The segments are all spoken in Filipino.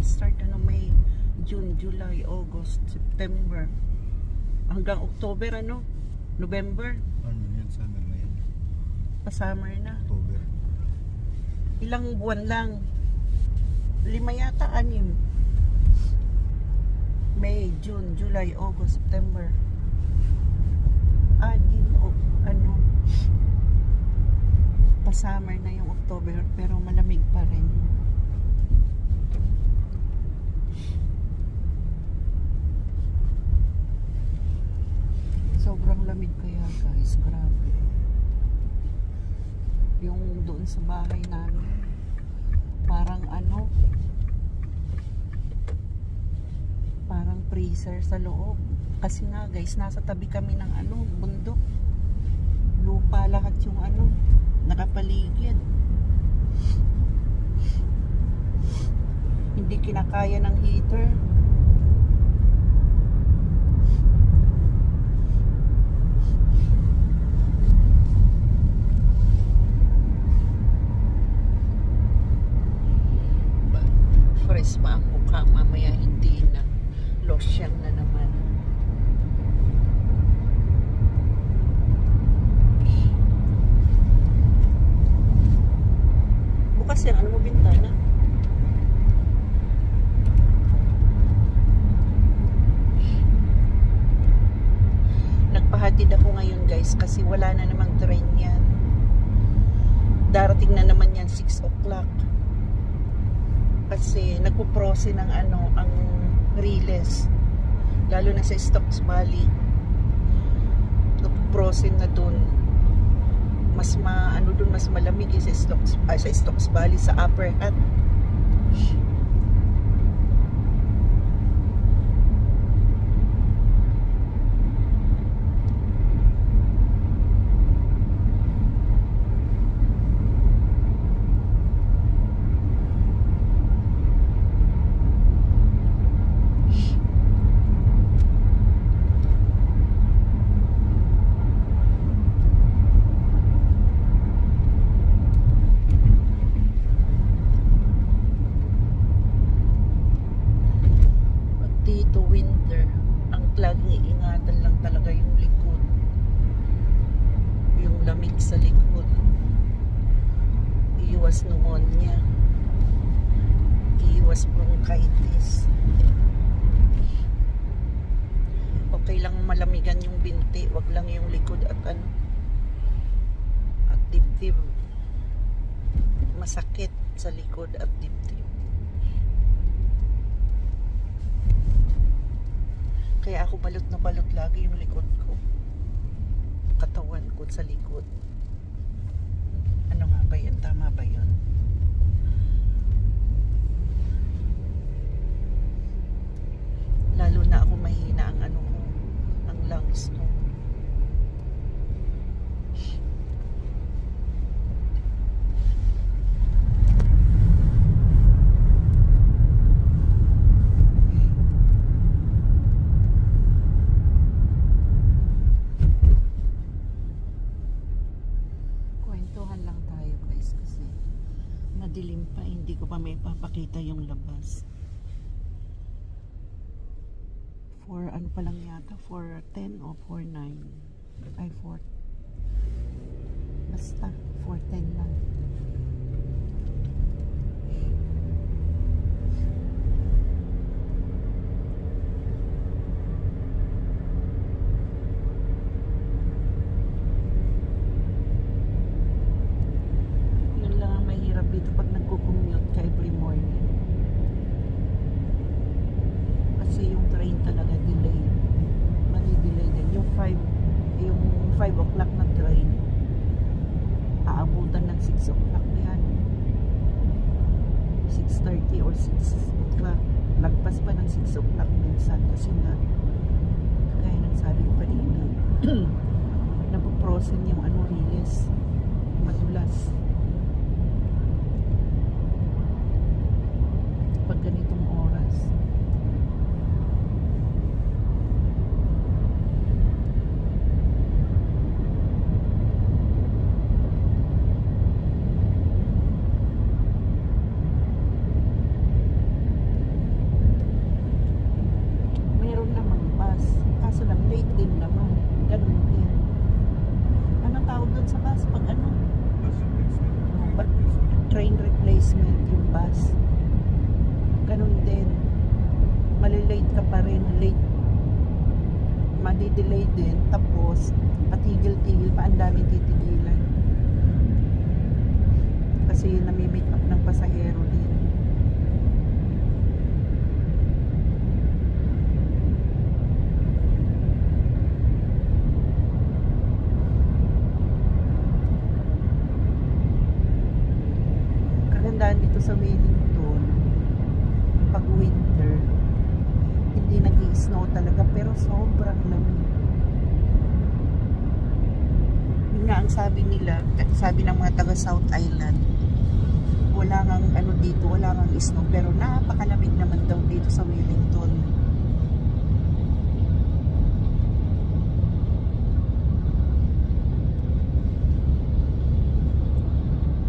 Start May, June, July, August, September hanggang October, November. Ano yan, summer na yan? Pa-summer na. October. Ilang buwan lang? 5 yata, 6. May, June, July, August, September. 6 pa-summer na yung October, pero malamig pa rin. Sobrang lamig kaya guys, grabe. Yung doon sa bahay namin, parang parang freezer sa loob. Kasi nga guys, nasa tabi kami ng bundok. Lupa lahat yung nakapaligid. Hindi kinakaya ng heater. Fresh pa ang mukha, mamaya hindi na. Losyang na naman. Bukas yan, mo bintana? Nagpahatid ako ngayon guys kasi wala na namang train yan. Darating na naman yan 6 o'clock. Kasi nagpo-prosin ng ang Riles, lalo na sa Stokes Valley. Nagpo-prosin na dun. Mas dun mas malamig sa Stokes Valley, sa Upper Hat. Dito winter, ang laging iingatan lang talaga yung likod, yung lamig sa likod, iiwas pneumonia, iiwas bronchitis. Okay lang malamigan yung binti, wag lang yung likod at at dibdib. Masakit sa likod at dibdib. Kaya ako balot na balot lagi yung likod ko, katawan ko sa likod. Ano nga ba yan? Tama ba yun? Lalo na ako mahina ang ang lungs ko. Madilim pa, hindi ko pa may papakita yung labas. 4 pa lang yata, 4:10 o 4:09. Ay 4. 10 lang. Yun lang ang mahirap dito pag nagko-commute ka every morning. Kasi yung train talaga delay. Mani-delay din. Yung 5 o'clock na train, aabutan ng 6 o'clock na yan. 6:30 or 6 o'clock. Lagpas pa ng 6 o'clock minsan kasi nga kaya nang sabi ko kanina napoprosen yung riles madulas pag ganitong oras. Meron namang bus, kaso lang late din naman, ganun din. Anong tawag doon sa bus? Pag train replacement yung bus, ganun din, malilate ka pa rin, late, madidelay din, tapos patigil-tigil pa, ang daming titigilan kasi nami-meet up ng pasahero din. Kagandaan dito sa Wellington, pag winter hindi nag-i-snow talaga pero sobrang lamig. Yun nga ang sabi nila, sabi ng mga taga South Island, wala ngang dito, wala ngang snow pero napakalamig naman daw dito sa Wellington.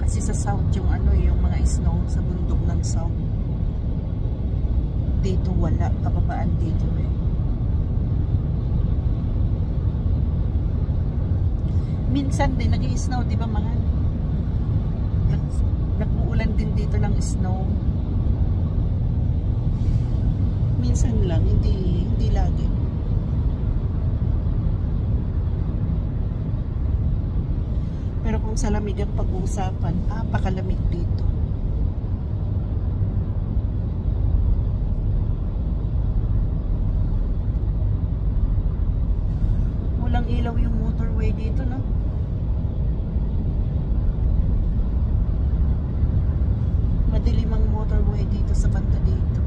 Kasi sa South yung yung mga snow sa bundok ng South. Dito wala, kababaan dito Minsan din nag-i-snow, di ba mahal? Nag-uulan din dito ng snow. Minsan lang, hindi lagi. Pero kung sa lamig ang pag-uusapan, napakalamig dito. Walang ilaw yung motorway dito, no? Madilim ang motorway dito sa banda dito.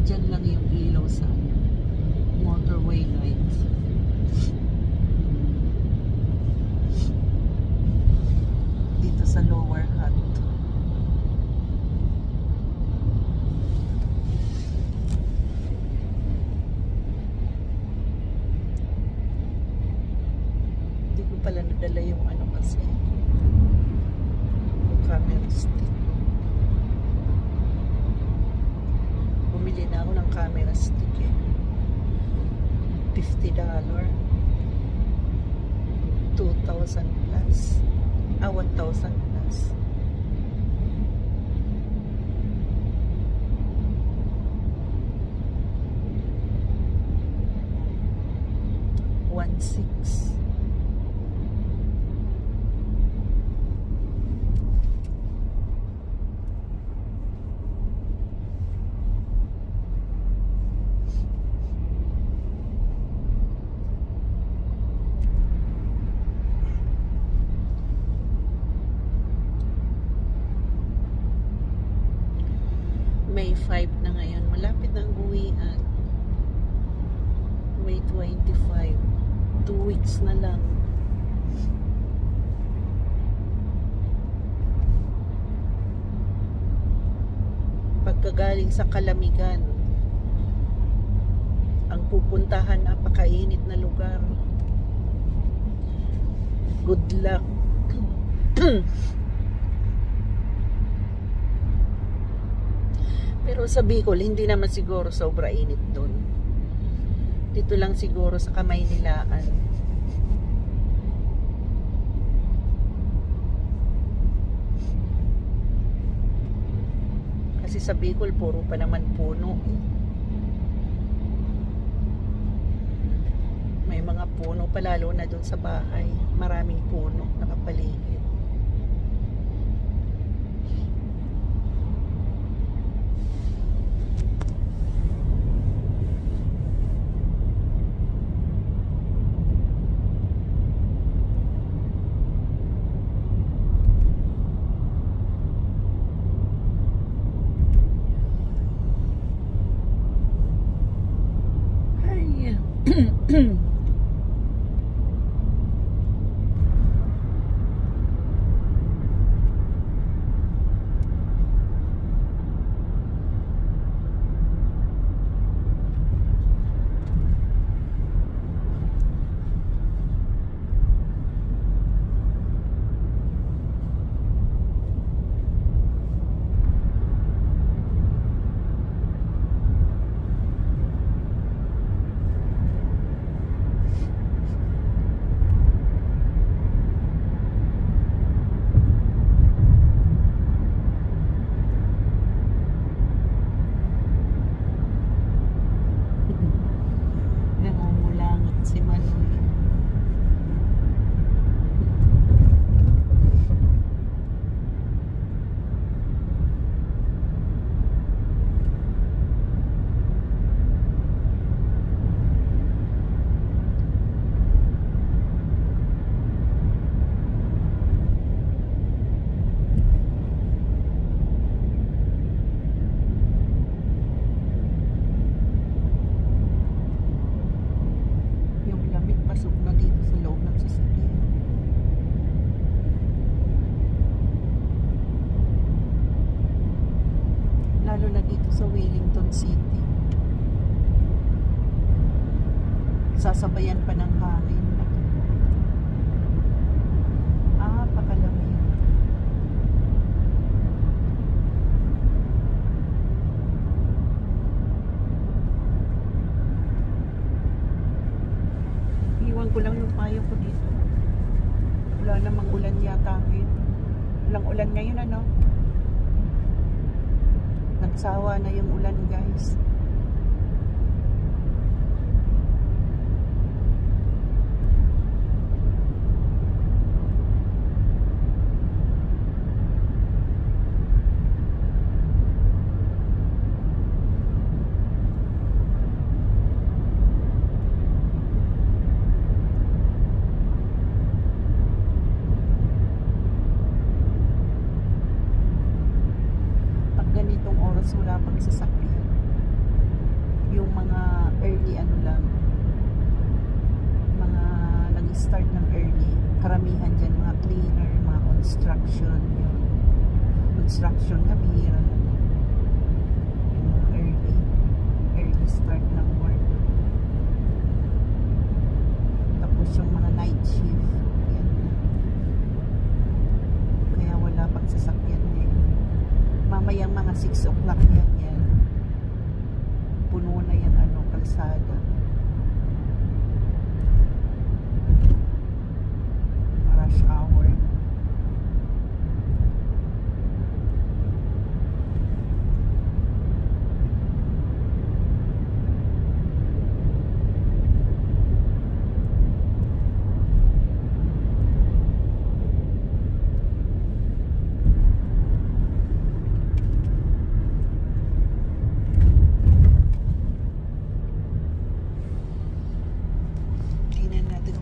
Dyan lang yung ilaw sa motorway lights. Dito sa lower hut. Hindi ko pala nadala yung kasi yung camera stick. Bumili na ako ng camera stick $50. 2,000 plus. 1,000 plus. $1,600. 2025. 2 weeks na lang. Pagkagaling sa kalamigan, ang pupuntahan napakainit na lugar. Good luck. Pero sa Bicol, hindi naman siguro sobra init doon. Dito lang siguro sa Kamaynilaan. Kasi sa Bicol, puro pa naman puno. May mga puno pa, lalo na doon sa bahay. Maraming puno nakapaligid. Si Manoy. Pasok na dito sa loob ng sasakyan. Lalo na dito sa Wellington City. Sasabayan pa ng hangin. Pakalamig. Iwan ko lang yung payo ko dito. Wala namang ulan yata ngayon. Walang ulan ngayon, ano? Nagsawa na yung ulan, guys. Wala pang sasakyan. Yung mga early ano lang, mga nag-start ng early, karamihan dyan mga cleaner, mga construction, yung construction nga bihira na yung mga early start ng work. Tapos yung mga night shift, yan. Kaya wala pang sasakyan ngayon. Mamayang mga 6 o'clock yan. Puno na yan, kalsada. Rush hour.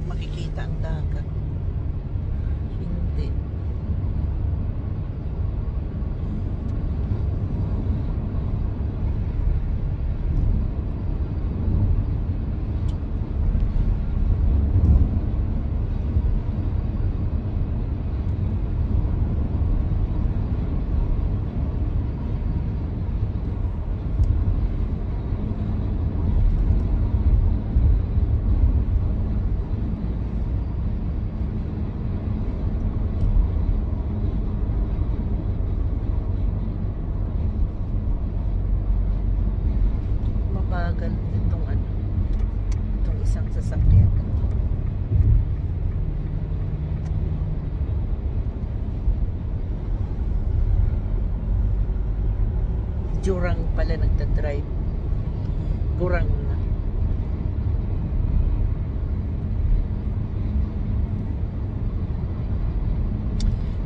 Makikita ang dagat. Hindi. sasakyan. Jurang pala nagdadrive. Gurang na.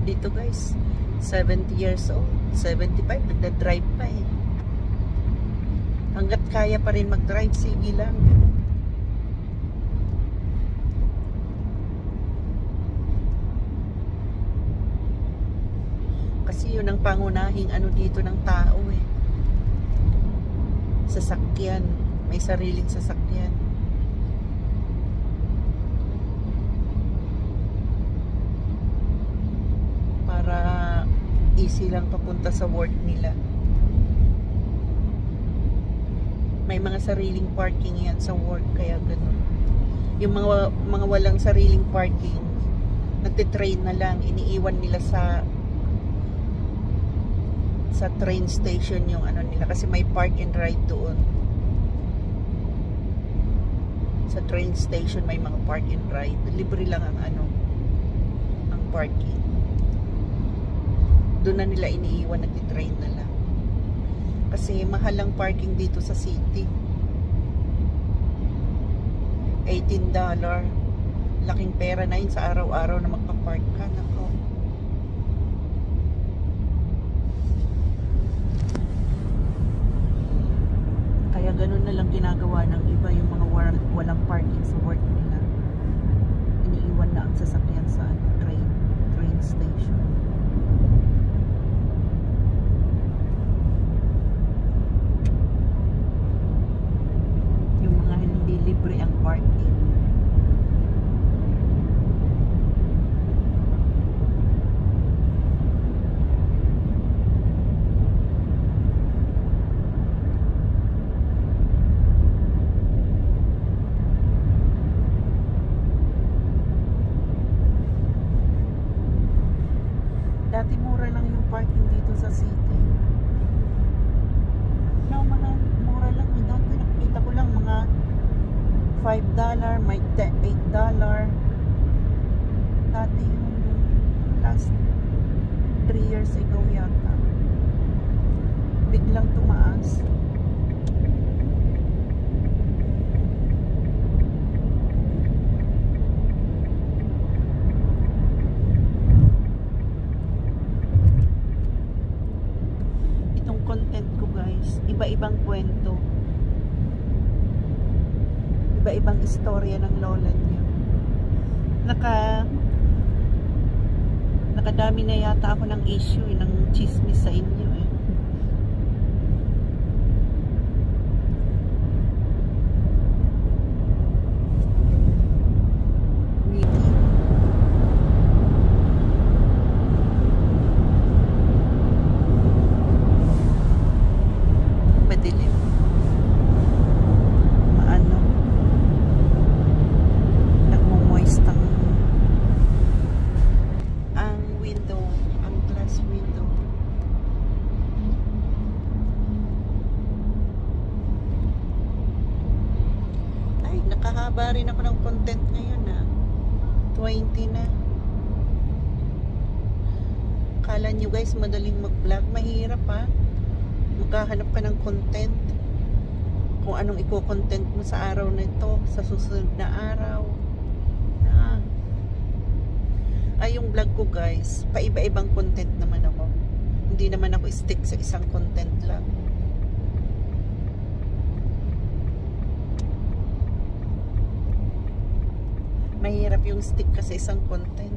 Dito guys, 70 years old, 75, nagdadrive pa eh. Hanggat kaya pa rin mag-drive, sige lang. Kasi yun ang pangunahing ano dito ng tao eh. Sasakyan. May sariling sasakyan. Para easy lang papunta sa work nila. May mga sariling parking yan sa work, kaya ganun. Yung mga walang sariling parking, nagtitrain na lang, iniiwan nila sa train station yung ano nila, kasi may park and ride doon. Sa train station may mga park and ride, libre lang ang ano, ang parking. Doon na nila iniiwan, nagtitrain na lang. Kasi mahal ang parking dito sa city. $18. Laking pera na yun sa araw-araw na magpa-park ka. Nako. Kaya ganun na lang ginagawa ng iba, yung mga walang parking sa work nila. Iniiwan na ang sasakyan sa train station. Libre ang parking. Dati mura lang yung parking dito sa city. No, mga mura lang. Dati nakikita ko lang mga $5, may $8. Dati yung last 3 years ago yata. Biglang tumaas. Itong content ko guys, iba-ibang kwento. Iba-ibang istorya ng lola niya. Nakadami na yata ako ng issue, ng chismis sa inyo eh. Madilim. Nakahaba rin ako ng content ngayon 20 na. Kala nyo guys madaling mag-vlog, mahirap maghahanap ka ng content, kung anong i-content mo sa araw na ito, sa susunod na araw. Yung vlog ko guys, paiba-ibang content naman ako, hindi naman ako stick sa isang content lang. Mahirap yung stick ka sa isang content.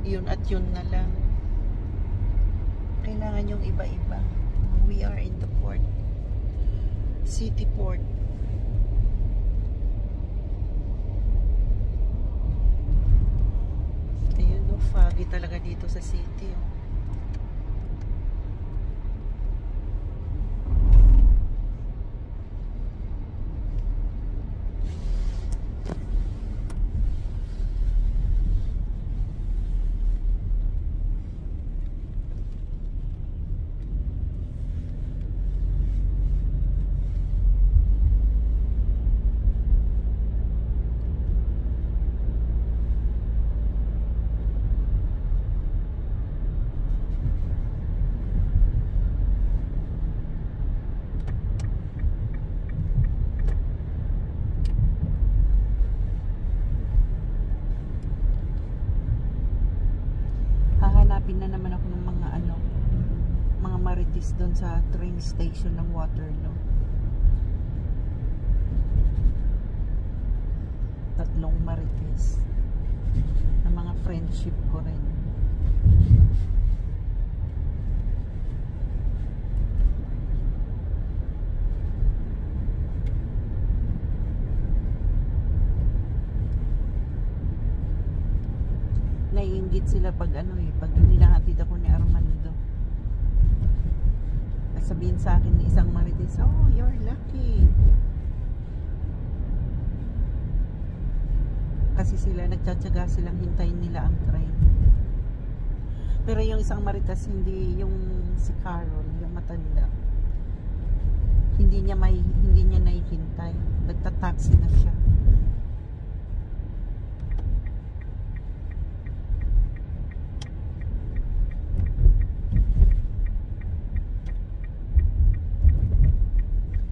Yun at yun na lang. Kailangan yung iba-iba. We are in the port. City port. Ayun foggy talaga dito sa city Marites doon sa train station ng Waterloo. 3 Marites na mga friendship ko rin. Naiinggit sila pag pag hinahatid ako ni Armando. Sabihin sa akin ni isang Marites, "Oh, you're lucky." Kasi sila nagtsatsaga silang hintayin nila ang train. Pero yung isang Marites, hindi yung si Carol, yung matanda. Hindi niya nahihintay. Nagta-taxi na siya.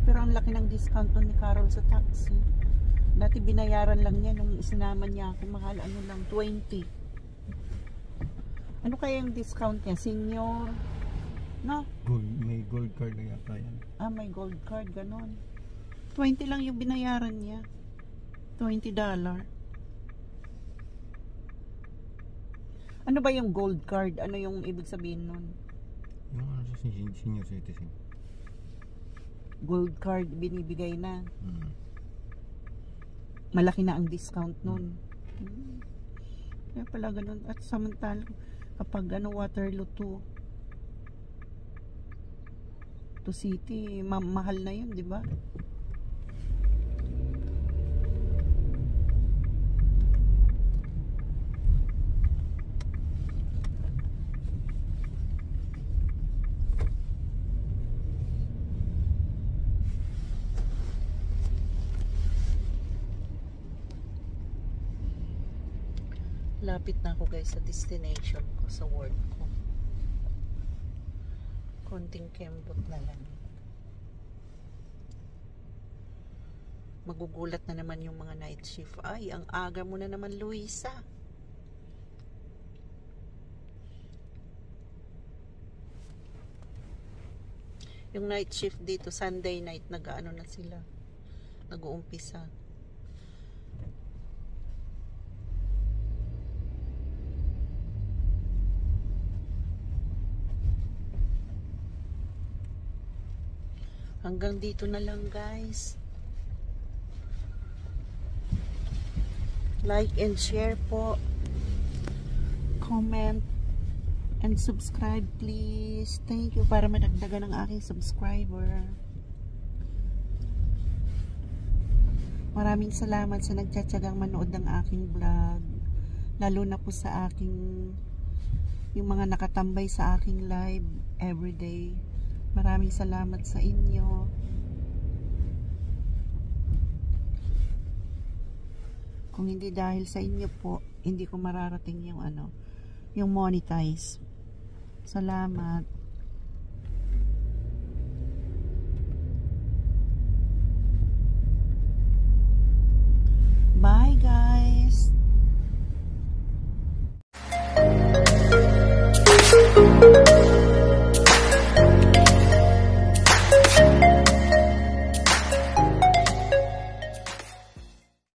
Pero ang laki ng discount ni Carol sa taxi. Dati binayaran lang niya nung isinama niya ako, mahal lang, 20. Ano kaya yung discount niya? Senior? No? May gold card na yata yan. May gold card, ganon. 20 lang yung binayaran niya. $20. Ano ba yung gold card? Ano yung ibig sabihin nun? Yung senior citizen. Gold card binibigay na. Malaki na ang discount nun. Kaya pala ganun. At samantalang kapag Waterloo to City, mahal na yun, di ba? Lapit na ako guys sa destination ko, sa work ko. Konting kembot na lang. Magugulat na naman yung mga night shift. Ay, ang aga mo na naman, Luisa. Yung night shift dito, Sunday night, nag-ano na sila. Nag-uumpisa. Hanggang dito na lang guys. Like and share po. Comment and subscribe please. Thank you, para madagdagan ng aking subscriber. Maraming salamat sa nagtsatsagang manood ng aking vlog. Lalo na po sa aking yung mga nakatambay sa aking live everyday. Maraming salamat sa inyo. Kung hindi dahil sa inyo po, hindi ko mararating yung yung monetize. Salamat.